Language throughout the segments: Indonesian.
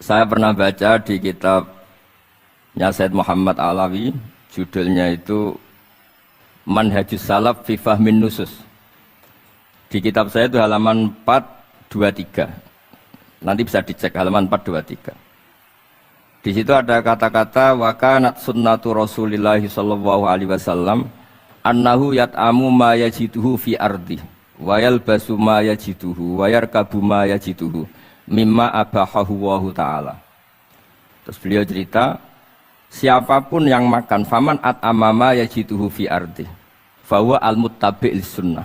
Saya pernah baca di kitabnya Said Muhammad Alawi, judulnya itu Manhajus Salaf fi Fahmin Nusus. Di kitab saya itu halaman 423. Nanti bisa dicek halaman 423. Di situ ada kata-kata wa kanat sunnatu Rasulillah sallallahu alaihi wasallam annahu yat'amu ma yajiduhu fi ardi wa yalbasu ma yajiduhu wa yarkabu ma yajiduhu mimma abahahu wa ta'ala. Terus beliau cerita, siapapun yang makan faman at'ama ma yajiduhu fi ardi fahuwa al-muttabi' lis-sunnah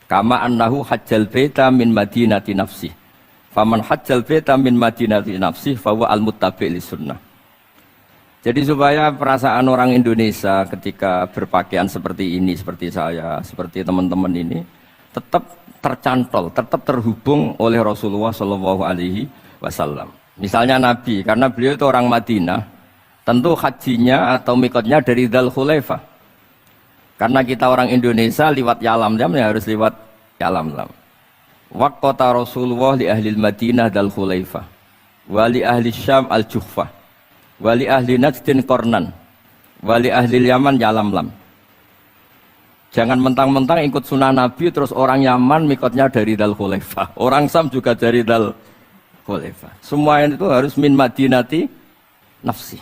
kama annahu hajjal baita min madinati nafsih faman hajjal baita min madinati nafsih fahuwa al-muttabi' lis-sunnah. Jadi supaya perasaan orang Indonesia ketika berpakaian seperti ini, seperti saya, seperti teman-teman ini tetap tercantol, tetap terhubung oleh Rasulullah Shallallahu Alaihi Wasallam. Misalnya Nabi, karena beliau itu orang Madinah, tentu hajinya atau mikotnya dari Dzul Khulaifah. Karena kita orang Indonesia lewat Yalamlam ya harus lewat Yalamlam. Waqata Rasulullah li ahli Madinah Dzul Khulaifah, wa li ahli Syam al-Juhfah, wa li ahli Najdin Qarnan, wa li ahli Yaman Yalamlam. Jangan mentang-mentang ikut sunnah Nabi terus orang Yaman mikotnya dari Dzul Khulaifah, orang Sam juga dari Dzul Khulaifah. Semua itu harus min madinati nafsi.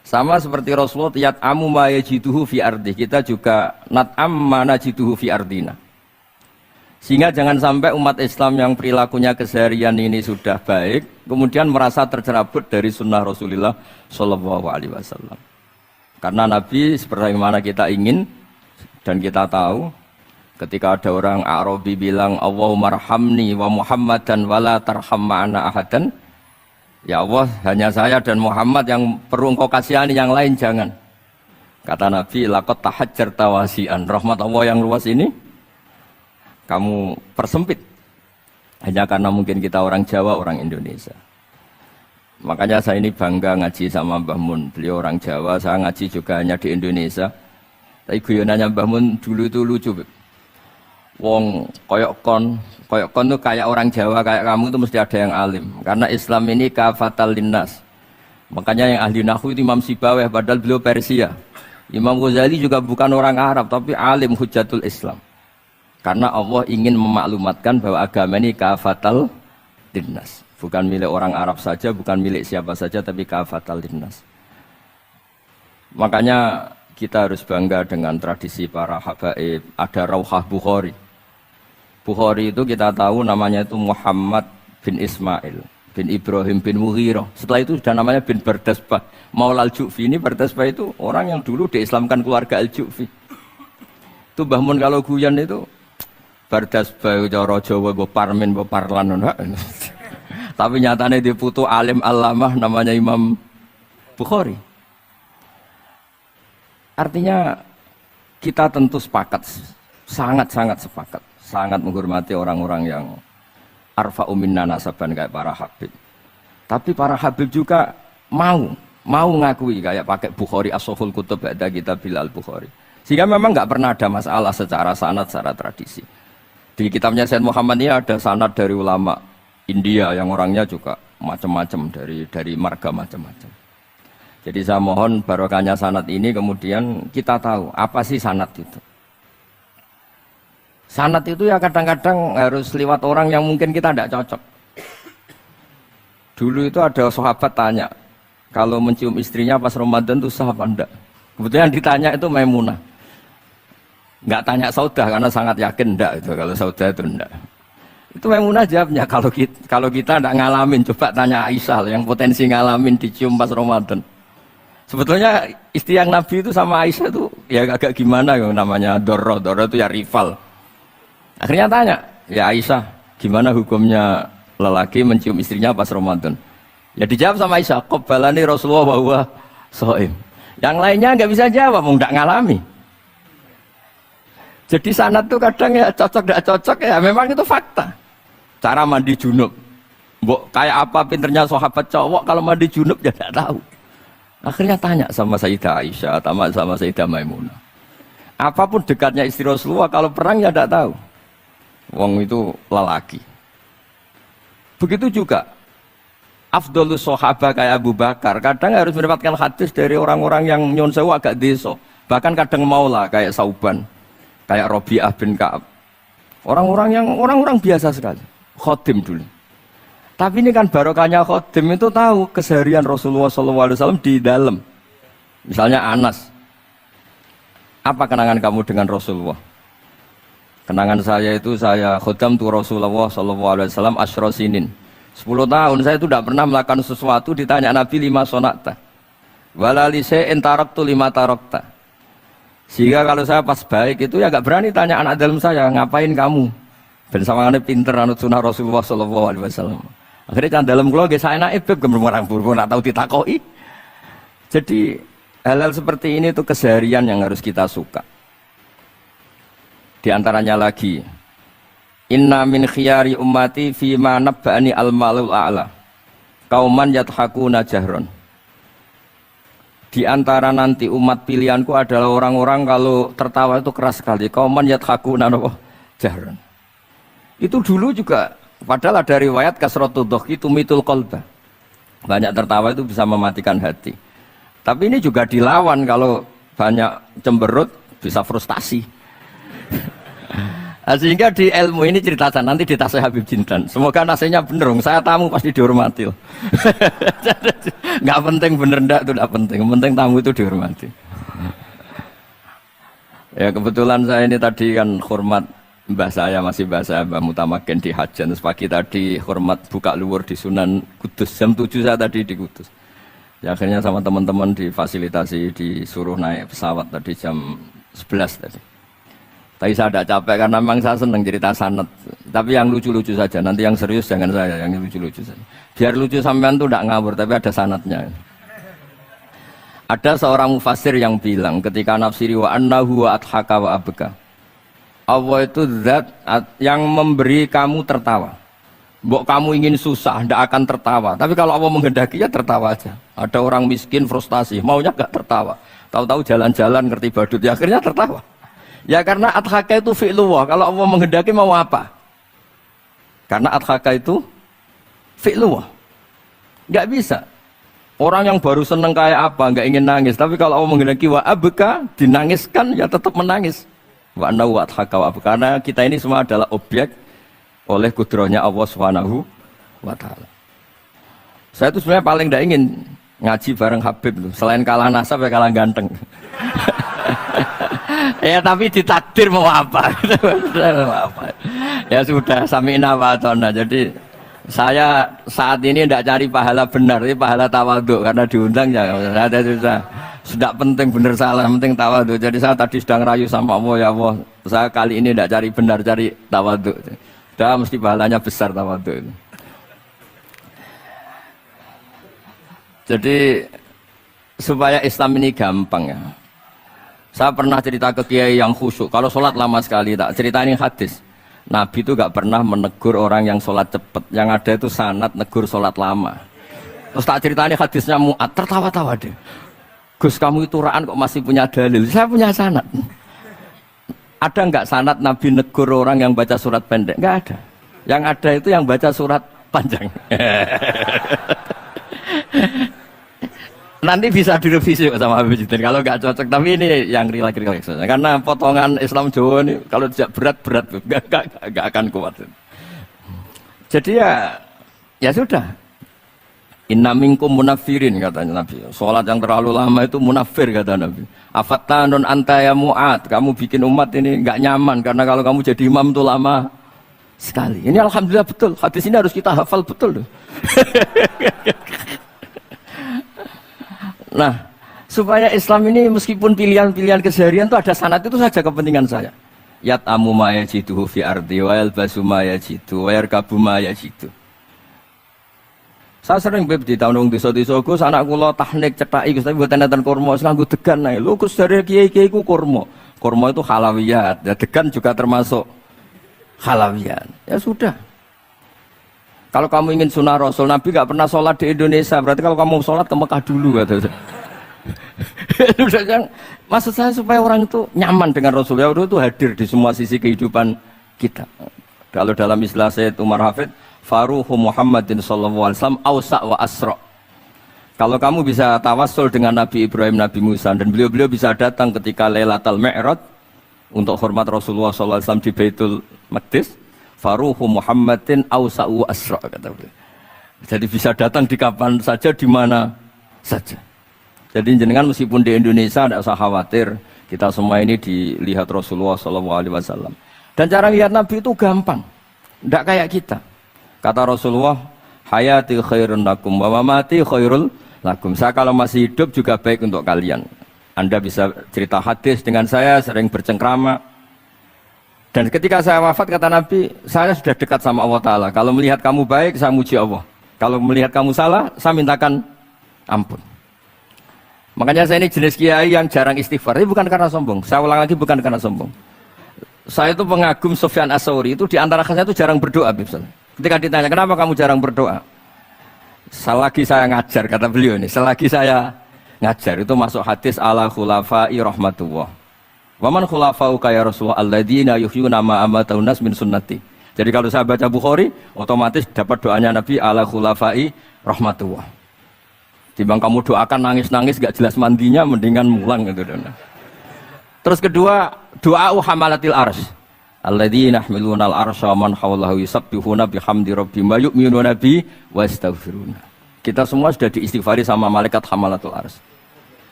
Sama seperti Rasulullah yat'amu ma yajiduhu fi ardi, kita juga nat'am ma najiduhu fi ardina. Sehingga jangan sampai umat Islam yang perilakunya keseharian ini sudah baik, kemudian merasa tercerabut dari sunnah Rasulullah Shallallahu Alaihi Wasallam. Karena Nabi seperti mana kita ingin. Dan kita tahu ketika ada orang Arabi bilang Allahumma arhamni wa Muhammadan wa la tarham ma'ana ahadan, ya Allah hanya saya dan Muhammad yang perlu engkau kasihani, yang lain jangan. Kata Nabi laqad tahajjarta wasi'an, rahmat Allah yang luas ini kamu persempit hanya karena mungkin kita orang Jawa, orang Indonesia. Makanya saya ini bangga ngaji sama Mbah Mun, beliau orang Jawa, saya ngaji juga hanya di Indonesia. Tapi guyonannya Mbah Mun dulu itu lucu. Wong koyok kon tuh kayak orang Jawa, kayak kamu itu mesti ada yang alim. Karena Islam ini kafatal linnas. Makanya yang ahli nahwu itu Imam Sibawayh, padahal beliau Persia. Imam Ghazali juga bukan orang Arab, tapi alim hujatul Islam. Karena Allah ingin memaklumatkan bahwa agama ini kafatal linnas. Bukan milik orang Arab saja, bukan milik siapa saja, tapi kafatal linnas. Makanya kita harus bangga dengan tradisi para habaib. Ada Rauhah Bukhari. Bukhari itu kita tahu namanya itu Muhammad bin Ismail bin Ibrahim bin Mughirah. Setelah itu sudah namanya bin Bardasbah. Maula al-Ju'fi ini, Bardasbah itu orang yang dulu diislamkan keluarga al-Ju'fi. Itu Mbah Mun kalau guyon itu Bardasbah cara Jawa mbok parmin mbok parlan. Tapi nyatanya dia putu alim alamah namanya Imam Bukhari. Artinya kita tentu sepakat, sangat-sangat sepakat, sangat menghormati orang-orang yang arfa'u minna nasaban kayak para habib. Tapi para habib juga mau ngakui kayak pakai Bukhari as-Sahihul Kutub ada kita Bilal Bukhari. Sehingga memang nggak pernah ada masalah secara sanad, secara tradisi. Di kitabnya Said Muhammad ini ada sanad dari ulama India yang orangnya juga macam-macam dari marga macam-macam. Jadi saya mohon barokahnya sanad ini kemudian kita tahu apa sih sanad itu. Sanad itu ya kadang-kadang harus lewat orang yang mungkin kita tidak cocok. Dulu itu ada sahabat tanya, kalau mencium istrinya pas Ramadan itu sah apa enggak? Kebetulan ditanya itu Maimunah. Enggak tanya Saudah karena sangat yakin enggak itu, kalau Saudah itu enggak. Itu Maimunah jawabnya, kalau kita enggak ngalamin, coba tanya Aisyah yang potensi ngalamin dicium pas Ramadan. Sebetulnya istri yang Nabi itu sama Aisyah itu ya agak gimana yang namanya Doro itu ya rival. Akhirnya tanya, ya Aisyah gimana hukumnya lelaki mencium istrinya pas Ramadan? Ya dijawab sama Aisyah, qabbalani Rasulullah wa huwa shaim. Yang lainnya nggak bisa jawab, mau nggak ngalami. Jadi sanad tuh kadang ya cocok nggak cocok ya memang itu fakta. Cara mandi junub, kayak apa pinternya sahabat cowok kalau mandi junub ya nggak tahu. Akhirnya tanya sama Sayyidah Aisyah, sama Sayyidah Maimunah. Apapun dekatnya istri Rasulullah, kalau perang ya tidak tahu. Wong itu lelaki. Begitu juga afdolus sahabah kayak Abu Bakar, kadang harus mendapatkan hadis dari orang-orang yang nyon sewu agak deso, bahkan kadang maula kayak Sauban, kayak Robi'ah bin Ka'ab, orang-orang biasa sekali, khodim dulu. Tapi ini kan barokahnya khodim itu tahu keseharian Rasulullah SAW di dalam. Misalnya Anas, apa kenangan kamu dengan Rasulullah? Kenangan saya itu saya khodam tu Rasulullah SAW asyra sinin. 10 tahun saya itu tidak pernah melakukan sesuatu, ditanya Nabi lima sonata walalise entaroktu lima tarokta, sehingga kalau saya pas baik itu ya gak berani tanya anak dalam saya ngapain kamu ben sawangane pinter anut sunah Rasulullah SAW. Akhirnya can dalam kula nggih saya naik beb gemerang buru nak tahu ditakoki. Jadi hal-hal seperti ini itu keseharian yang harus kita suka. Di antaranya lagi, inna min khiyari ummati fima nabba'ani al-malul a'la kauman yathakuna jahron. Di antara nanti umat pilihanku adalah orang-orang kalau tertawa itu keras sekali, kauman yathakuna jahron. Itu dulu juga, padahal ada riwayat kasratud dhahki tumitul qalba, banyak tertawa itu bisa mematikan hati. Tapi ini juga dilawan, kalau banyak cemberut bisa frustasi. Nah, sehingga di ilmu ini cerita saya nanti di tasnya Habib Jindan. Semoga nasinya bener, saya tamu pasti dihormati. Nggak penting bener ndak itu nggak penting, penting tamu itu dihormati. Ya kebetulan saya ini tadi kan hormat mbah saya, masih mbah saya Mbah Mutamakin di Hajan. Terus pagi tadi hormat buka luwur di Sunan Kudus, jam 7 saya tadi di Kudus. Ya akhirnya sama teman-teman difasilitasi, disuruh naik pesawat tadi jam 11 tadi. Tapi saya tidak capek karena memang saya senang cerita sanad. Tapi yang lucu-lucu saja, nanti yang serius jangan saya, yang lucu-lucu saja. Biar lucu sampean tuh tidak ngawur, tapi ada sanadnya. Ada seorang mufassir yang bilang ketika nafsiri wa annahu wa adhaka wa abka. Allah itu zat yang memberi kamu tertawa. Mbok kamu ingin susah, tidak akan tertawa. Tapi kalau Allah menghendaki ya tertawa aja. Ada orang miskin frustasi, maunya gak tertawa. Tahu-tahu jalan-jalan ngerti badut, ya akhirnya tertawa. Ya karena adhaka itu fi'lullah. Kalau Allah menghendaki mau apa? Karena adhaka itu fi'lullah. Gak bisa. Orang yang baru seneng kayak apa, gak ingin nangis. Tapi kalau Allah menghendaki wa abka, dinangiskan ya tetap menangis. Wa anna wa adhaka wa abka. Karena kita ini semua adalah objek oleh kudrahnya Allah Subhanahu wa ta'ala. Saya itu sebenarnya paling gak ingin ngaji bareng Habib. Selain kalah nasab ya kalah ganteng. Ya tapi ditakdir mau apa? Ya sudah sami'na wa ata'na. Jadi saya saat ini tidak cari pahala benar, ini pahala tawadhu karena diundang ya. Saya sudah penting benar salah, penting tawadhu. Jadi saya tadi sedang rayu sama Allah, ya Allah, saya kali ini tidak cari benar, cari tawadhu. Sudah mesti pahalanya besar tawadhu itu. Jadi supaya Islam ini gampang ya. Saya pernah cerita ke kiai yang khusyuk, kalau sholat lama sekali, tak cerita ini hadis. Nabi itu gak pernah menegur orang yang sholat cepat, yang ada itu sanad negur sholat lama. Terus tak cerita ini hadisnya Mu'ad, tertawa-tawa deh. Gus kamu itu raan kok masih punya dalil, saya punya sanad. Ada nggak sanad Nabi negur orang yang baca surat pendek? Nggak ada. Yang ada itu yang baca surat panjang. Nanti bisa direvisi sama Habib Jitin kalau nggak cocok, tapi ini yang relax karena potongan Islam Jawa ini kalau tidak berat nggak akan kuat. Jadi ya sudah, inna minkum munafirin katanya Nabi, sholat yang terlalu lama itu munafir kata Nabi. Afattanun anta ya Mu'ad, kamu bikin umat ini nggak nyaman karena kalau kamu jadi imam itu lama sekali. Ini alhamdulillah betul, hadis ini harus kita hafal betul. Nah, supaya Islam ini meskipun pilihan-pilihan keseharian itu ada sanad, itu saja kepentingan saya. Yat'amu ma yajiduhu fi ardi wa yalbasu ma yajidu wa yarkabu ma yajidu. Saya sering beb di tahun desa-desa Gus, anak kula tahnik cethaki Gus, tapi mboten enten kurma, wis nganggo degan ae. Lho Gus dari kiai-kiai ku kurma. Kurma itu halawiyat, ya degan juga termasuk halawiyat. Ya sudah. Kalau kamu ingin sunnah Rasul, Nabi gak pernah sholat di Indonesia, berarti kalau kamu sholat ke Mekah dulu kata. Maksud saya supaya orang itu nyaman dengan Rasul, ya itu hadir di semua sisi kehidupan kita. Kalau dalam istilah Sayyid Umar Hafid, faruhu Muhammadin sallallahu alaihi wasallam ausa wa asra. Kalau kamu bisa tawassul dengan Nabi Ibrahim, Nabi Musa, dan beliau-beliau bisa datang ketika Lailatul Mi'raj untuk hormat Rasulullah sallallahu alaihi wasallam di Baitul Maqdis, faruhu Muhammadin ausa wa asra, kata beliau. Jadi bisa datang di kapan saja, di mana saja. Jadi jenengan meskipun di Indonesia tidak usah khawatir, kita semua ini dilihat Rasulullah SAW. Dan cara lihat Nabi itu gampang, tidak kayak kita. Kata Rasulullah, hayati khairun lakum wa mamati khairul lakum. Saya kalau masih hidup juga baik untuk kalian. Anda bisa cerita hadis dengan saya, sering bercengkrama. Dan ketika saya wafat, kata Nabi, saya sudah dekat sama Allah Ta'ala. Kalau melihat kamu baik, saya muji Allah. Kalau melihat kamu salah, saya mintakan ampun. Makanya saya ini jenis kiai yang jarang istighfar. Ini bukan karena sombong. Saya ulang lagi, bukan karena sombong. Saya itu pengagum Sufyan As-Tsauri. Itu diantara khasnya itu jarang berdoa. Misalnya. Ketika ditanya, kenapa kamu jarang berdoa? Selagi saya ngajar, kata beliau ini. Selagi saya ngajar, itu masuk hadis ala khulafai rahmatullah. Waman khulafau kaya Rasulullah alladzina yuhyuna ma amatahun nas min sunnati. Jadi kalau saya baca Bukhari, otomatis dapat doanya Nabi ala khulafai rahmatullah. Timbang kamu doakan nangis-nangis gak jelas mandinya, mendingan mulang gitu. Terus kedua, doa hamalatil arsy. Alladzina yahmiluna al-arsya man hawlahu yusabbihuna bihamdi rabbihim wa yu'minuna bi wa yastaghfiruna. Kita semua sudah diistighfari sama malaikat hamalatul arsy.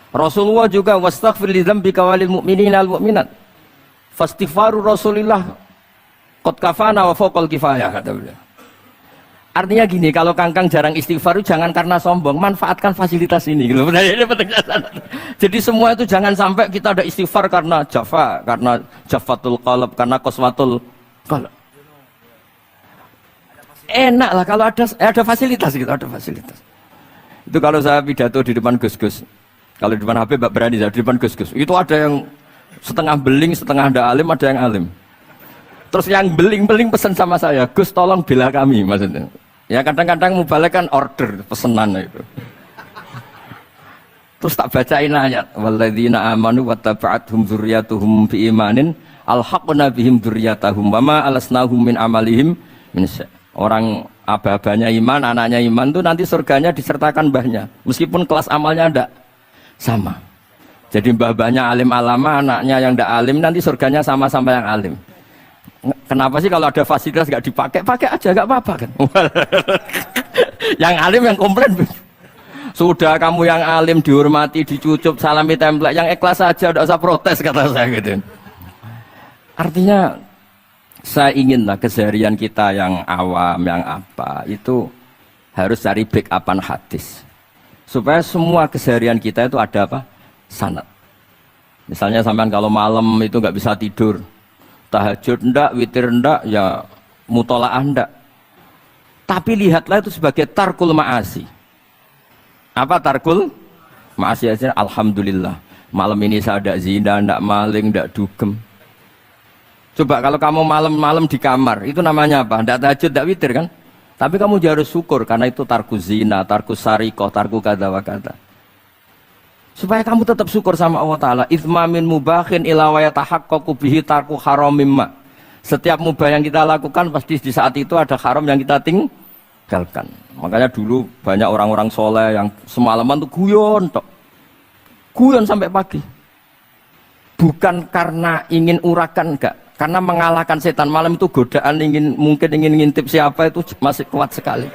Rasulullah juga wastaghfir li dzambika walil mu'minina wal mu'minat. Fastighfaru Rasulillah qad kafana wa fawqal kifayah, kata beliau. Artinya gini, kalau kangkang jarang istighfar itu jangan karena sombong, manfaatkan fasilitas ini gitu. Jadi semua itu jangan sampai kita ada istighfar karena jafa, karena jafatul qalb, karena qaswatul qalb. Enak lah kalau ada fasilitas gitu, ada fasilitas. Itu kalau saya pidato di depan Gus-Gus. Kalau di depan Habib berani, di depan Gus-Gus. Itu ada yang setengah beling, setengah ada alim, ada yang alim. Terus yang beling-beling pesan sama saya, Gus tolong bela kami, maksudnya. Ya kadang-kadang mubalek kan order, pesenan itu. Terus tak bacain ayat, walladzina amanu wattaba'athum dzurriyyatuhum biimanin alhaqna bihim dzurriyyatahum wama alasnahum min amalihim min syai'. Orang aba-abanya iman, anaknya iman itu nanti surganya disertakan mbahnya, meskipun kelas amalnya ndak sama. Jadi mbah-mbahnya alim alama, anaknya yang ndak alim nanti surganya sama-sama yang alim. Kenapa sih kalau ada fasilitas gak dipakai? Pakai aja, gak apa-apa kan. Yang alim yang komplain. Sudah kamu yang alim dihormati, dicucup, salami template, yang ikhlas saja, tidak usah protes, kata saya gitu. Artinya saya inginlah keseharian kita yang awam, yang apa, itu harus cari backupan hadis. Supaya semua keseharian kita itu ada apa? Sanad. Misalnya sampean kalau malam itu nggak bisa tidur, tahajud ndak, witir ndak, ya mutolaah ndak. Tapi lihatlah itu sebagai tarkul ma'asi. Apa tarkul ma'asi? Alhamdulillah, malam ini saya ndak zina, ndak maling, ndak dugem. Coba kalau kamu malam-malam di kamar, itu namanya apa? Ndak tahajud, ndak witir kan? Tapi kamu harus syukur karena itu tarku zina, tarku sarikoh, tarku kada wa kada. Supaya kamu tetap syukur sama Allah Ta'ala. Ithmamin mubakhin ila wa yatahaqqaqu bihi tarku haramim ma. Setiap mubah yang kita lakukan pasti di saat itu ada haram yang kita tinggalkan. Makanya dulu banyak orang-orang soleh yang semalaman tuh guyon tok. Guyon sampai pagi. Bukan karena ingin urakan, enggak. Karena mengalahkan setan. Malam itu godaan mungkin ingin ngintip siapa itu masih kuat sekali.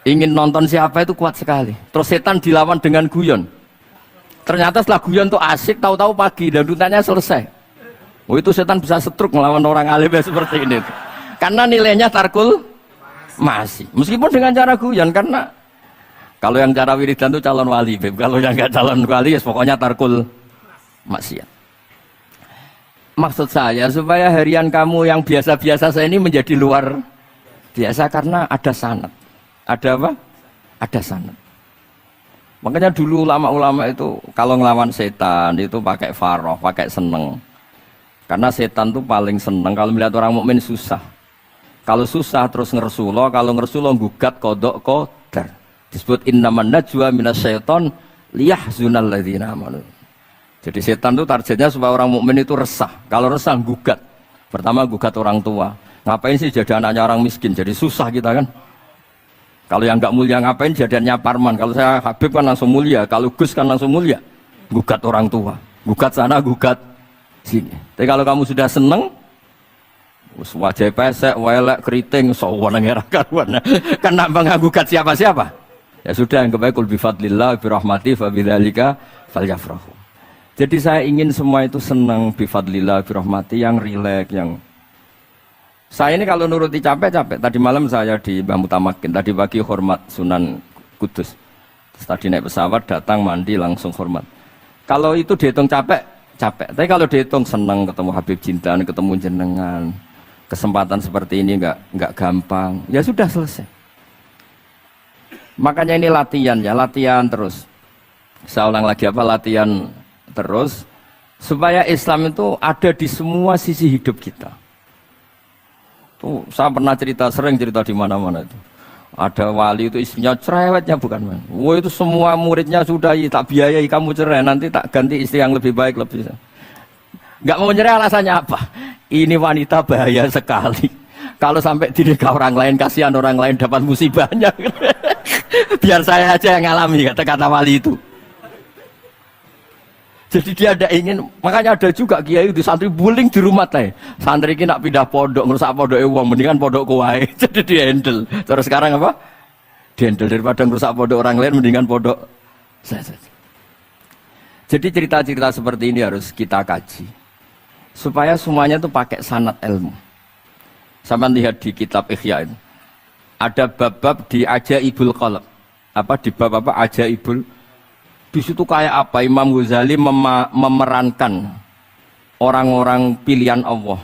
Ingin nonton siapa itu kuat sekali. Terus setan dilawan dengan guyon. Ternyata setelah guyon tuh asik, tahu-tahu pagi dan dutannya selesai. Oh itu setan bisa setruk melawan orang alim seperti ini. Karena nilainya tarkul masih. Meskipun dengan cara guyon, karena kalau yang cara wiridan itu calon wali, Beb. Kalau yang nggak calon wali, ya pokoknya tarkul maksiat. Maksud saya supaya harian kamu yang biasa-biasa saya ini menjadi luar biasa karena ada sanad. Ada apa? Ada sanad. Makanya dulu ulama-ulama itu kalau ngelawan setan itu pakai faroh, pakai seneng. Karena setan itu paling seneng kalau melihat orang mukmin susah. Kalau susah terus ngersuloh, kalau ngersuloh gugat kodok kodar. Disebut innaman najwa minasyaiton liyahzunal ladzina amanu. Jadi setan itu targetnya supaya orang mukmin itu resah. Kalau resah gugat. Pertama gugat orang tua, Ngapain sih jadi anaknya orang miskin? Jadi susah kita kan. Kalau yang nggak mulia ngapain jadiannya Parman? Kalau saya Habib kan langsung mulia, kalau Gus kan langsung mulia. Gugat orang tua, gugat sana, gugat sini. Tapi kalau kamu sudah seneng, wajah pesek, welek, keriting, sawan ngerah karuan. Kan nambah gugat siapa-siapa. Ya sudah, yang kebaik kul bifadlillah birahmati fa bidzalika falyafrahu. Jadi saya ingin semua itu senang bifadlillah birahmati, yang rileks, yang saya ini kalau nuruti capek-capek. Tadi malam saya di Mbah Mutamakin, tadi pagi hormat Sunan Kudus. Terus tadi naik pesawat, datang mandi langsung hormat. Kalau itu dihitung capek, capek. Tapi kalau dihitung senang ketemu Habib Jintan, ketemu jenengan. Kesempatan seperti ini nggak gampang. Ya sudah selesai. Makanya ini latihan ya, latihan terus. Saya ulang lagi apa, latihan terus supaya Islam itu ada di semua sisi hidup kita. Tuh, saya pernah sering cerita di mana-mana itu. Ada wali itu istrinya cerewetnya bukan main. Wah itu semua muridnya sudah tak biayai kamu cerai, nanti tak ganti istri yang lebih baik lebih. Nggak mau cerai alasannya apa? Ini wanita bahaya sekali. Kalau sampai dinikah orang lain, kasihan orang lain dapat musibahnya. Biar saya aja yang ngalami, kata wali itu. Jadi dia ada ingin, makanya ada juga kiai itu santri buling di rumah teh. Santri ini nak pindah pondok, ngerusak pondoknya uang, mendingan pondok kuai. Jadi dia handle. Terus sekarang apa? Dia handle daripada ngerusak pondok orang lain, mendingan pondok saya. Jadi cerita-cerita seperti ini harus kita kaji, supaya semuanya itu pakai sanad ilmu. Sama lihat di kitab Ihya itu, ada bab-bab di Ajaibul Qalb. Apa di bab apa Ajaibul? Di situ kayak apa Imam Ghazali memerankan orang-orang pilihan Allah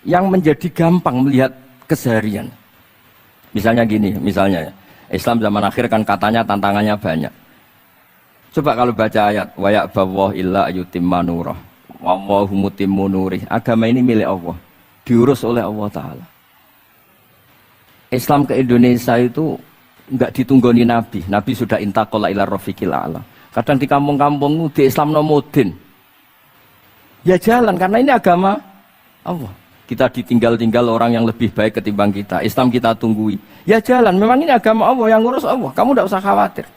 yang menjadi gampang melihat keseharian. Misalnya gini, misalnya Islam zaman akhir kan katanya tantangannya banyak. Coba kalau baca ayat wa ya'ballahu illa yutimma nurah wallahu mutimmu nurih. Agama ini milik Allah, diurus oleh Allah Ta'ala. Islam ke Indonesia itu enggak ditunggoni Nabi. Nabi sudah intaqala ila rafiqil a'la. Kadang di kampung-kampung di Islam nomodin. Ya jalan karena ini agama Allah. Kita ditinggal-tinggal orang yang lebih baik ketimbang kita. Islam kita tunggui. Ya jalan, memang ini agama Allah yang ngurus Allah. Kamu tidak usah khawatir.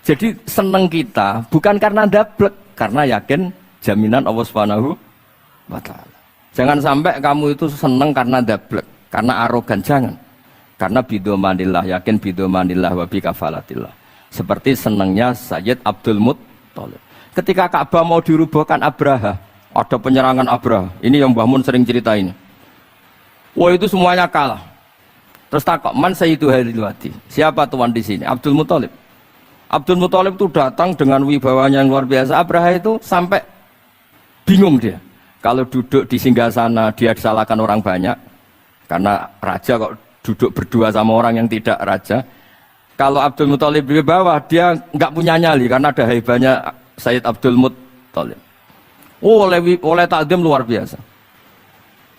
Jadi seneng kita bukan karena dablek, karena yakin jaminan Allah Subhanahu wa Ta'ala. Jangan sampai kamu itu seneng karena dablek, karena arogan, jangan. Karena bidomanillah, yakin bidomanillah wa bikafalatillah. Seperti senangnya Sayyid Abdul Muttalib. Ketika Ka'bah mau dirubuhkan Abraha, ada penyerangan Abraha. Ini yang Mbah Mun sering cerita ini. Wah itu semuanya kalah. Terus takut, man Sayyidu Hadil Wadi. Siapa tuan di sini? Abdul Muttalib. Abdul Muttalib itu datang dengan wibawanya yang luar biasa. Abraha itu sampai bingung dia. Kalau duduk di singgasana dia disalahkan orang banyak. Karena raja kok duduk berdua sama orang yang tidak raja. Kalau Abdul Muttalib di bawah, dia nggak punya nyali karena ada haibahnya Sayyid Abdul Muttalib. Oh, oleh takdim luar biasa.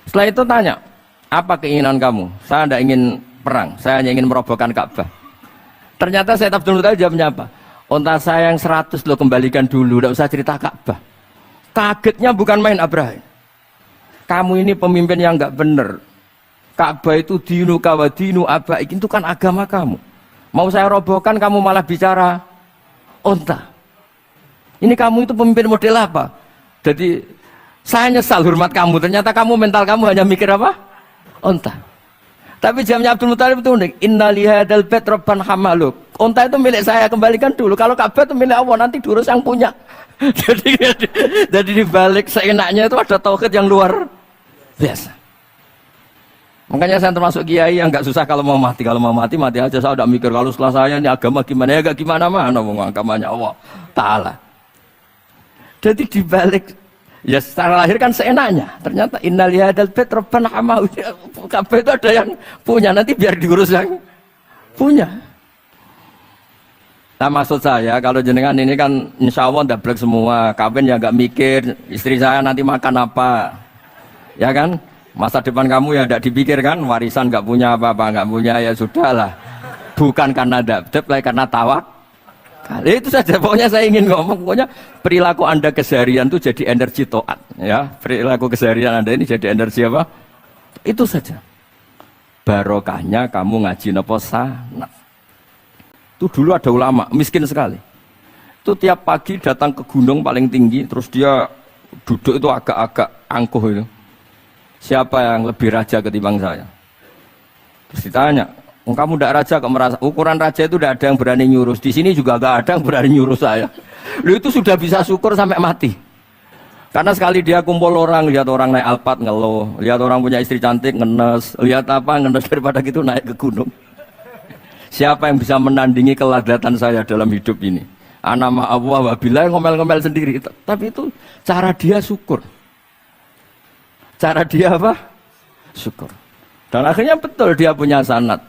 Setelah itu tanya, apa keinginan kamu? Saya tidak ingin perang, saya hanya ingin merobohkan Ka'bah. Ternyata Sayyid Abdul Muttalib jawabnya apa? Unta saya yang 100 lo kembalikan dulu, tidak usah cerita Ka'bah. Kagetnya bukan main Abraha. Kamu ini pemimpin yang nggak benar. Ka'bah itu dinu kawa dinu abaik, itu kan agama kamu. Mau saya robohkan kamu malah bicara onta. Ini kamu itu pemimpin model apa? Jadi saya nyesal hormat kamu. Ternyata kamu mental kamu hanya mikir apa? Onta. Tapi jamnya Abdul Muttalib itu unik. Inna lihadal bait rabban hamaluk. Onta itu milik saya, kembalikan dulu. Kalau Ka'bah itu milik Allah, nanti diurus yang punya. jadi dibalik seenaknya itu ada tauhid yang luar biasa. Makanya saya termasuk kiai yang nggak susah kalau mau mati. Kalau mau mati, mati aja. Saya udah mikir kalau setelah saya ini agama gimana ya, gak gimana-mana. Agamanya Allah Ta'ala. Jadi dibalik, ya secara lahir kan seenaknya. Ternyata innal hadal bait rabbana hamahu. Kabeh itu ada yang punya, nanti biar diurus yang punya. Nah maksud saya, kalau jenengan ini kan insya Allah dablek semua. Kawin ya nggak mikir, istri saya nanti makan apa. Ya kan? Masa depan kamu ya tidak dipikirkan, warisan nggak punya apa-apa, nggak punya ya sudahlah. Bukan karena dapet, karena tawak. Itu saja pokoknya saya ingin ngomong, pokoknya perilaku Anda keseharian itu jadi energi to'at, ya. Perilaku keseharian Anda ini jadi energi apa? Itu saja. Barokahnya kamu ngaji napa sanad. Itu dulu ada ulama miskin sekali. Itu tiap pagi datang ke gunung paling tinggi, terus dia duduk itu agak-agak angkuh itu. Siapa yang lebih raja ketimbang saya? Terus ditanya, kamu tidak raja, kok merasa ukuran raja itu tidak ada yang berani nyurus. Di sini juga nggak ada yang berani nyurus saya. Lu itu sudah bisa syukur sampai mati. Karena sekali dia kumpul orang, lihat orang naik Alphard ngeluh, lihat orang punya istri cantik ngenes, lihat apa ngenes daripada gitu naik ke gunung. Siapa yang bisa menandingi keladatan saya dalam hidup ini? Ana ma'allah wabillah ngomel-ngomel sendiri. Tapi itu cara dia syukur. Cara dia apa? Syukur. Dan akhirnya betul dia punya sanad.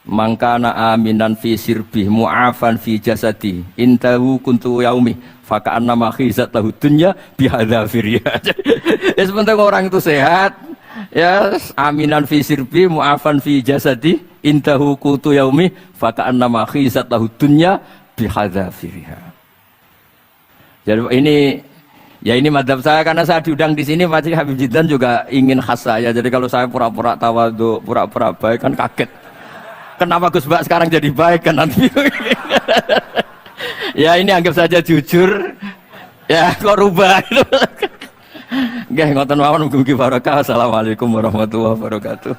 Mangkana aminan fi sirbih mu'afan fi jasadi intahu kuntu yaumi faka'anna ma khizat lahu dunya bihadzafir. Ya sebentar orang itu sehat, ya aminan fi sirbi mu'afan fi jasadi intahu kuntu yaumi faka'anna ma khizat lahu dunya bihadzafiriha. Jadi ini madhab saya, karena saya diundang di sini Pak Habib Jiddan juga ingin khas saya. Jadi kalau saya pura-pura tawadhu, pura-pura baik kan kaget. Kenapa Gus Bak sekarang jadi baik kan nanti? Ya ini anggap saja jujur. Ya kok rubah itu. Nggih ngoten mawon mugi-mugi barokah. Assalamualaikum warahmatullahi wabarakatuh.